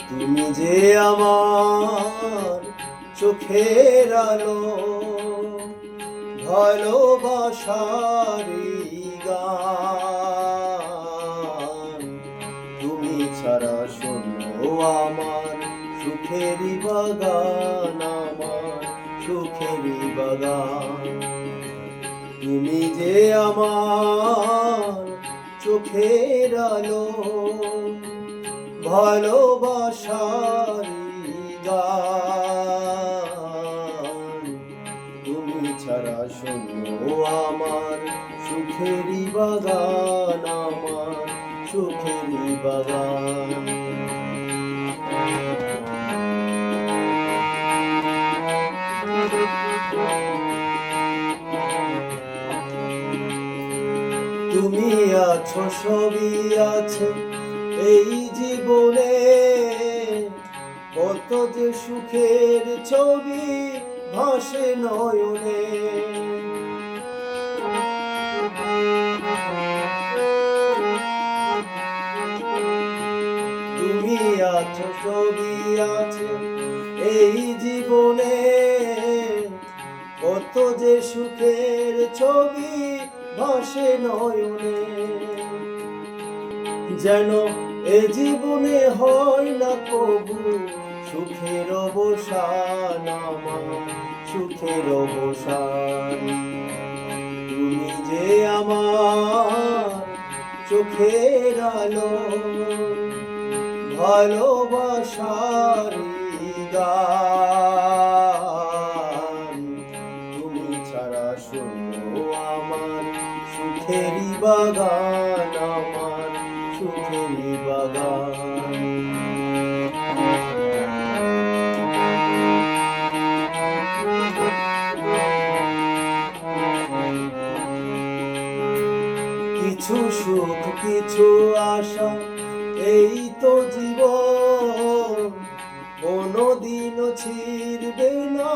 তুমি যে আমার চোখের আলো, ভালোবাসারি গান। তুমি ছাড়া শূন্য আমার সুখেরই বাগান, আমার সুখেরই বাগান। তুমি যে আমার চোখের আলো, ভালোবাসারি গান। তুমি ছাড়া শূন্য আমার সুখেরই বাগান, আমার সুখেরই বাগান। তুমি আছো, সবই আছে এই জীবনে, কত যে সুখের ছবি ভাসে নয়নে। তুমি আছো, সবই আছে এই জীবনে, কত যে সুখের ছবি ভাসে নয়নে। যেন এ জীবনে হয় না কবু সুখের অবসান, আমার সুখের অবসান। তুমি যে আমার চোখের আলো, ভালোবাসারি গান। তুমি ছাড়া শূন্য আমার সুখেরই বাগান, আমার সুখেরই বাগান। কিছু সুখ, কিছু আশা, এই তো জীবন। কোনদিনও ছিড়বে না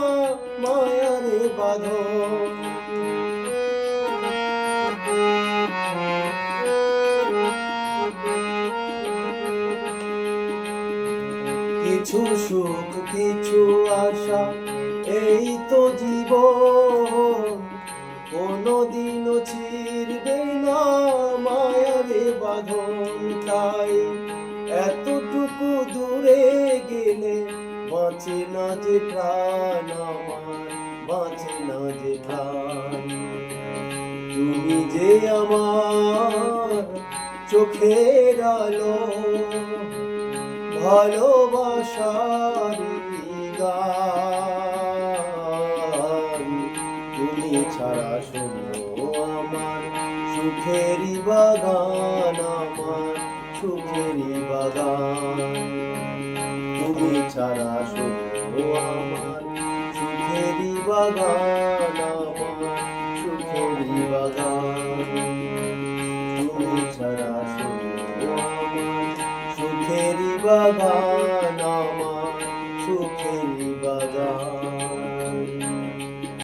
মায়ার বাঁধন। কিছু সুখ, কিছু আশা, এই তো জীবন। কোনদিনও ছিড়বে না মায়ার বাঁধন। তাই এতটুকু দূরে গেলে বাঁচে না যে প্রাণ, আমার বাঁচে না যে প্রাণ। তুমি যে আমার চোখের আলো, ভালোবাসারি গান। তুমি ছাড়া শূন্য আমার সুখেরই বাগান, আমার সুখেরই বাগান। তুমি ছাড়া শূন্য আমার সুখেরই বাগান, আমার সুখেরই বাগান। তুমি ছাড়া শূন্য আমার সুখেরই বাগান।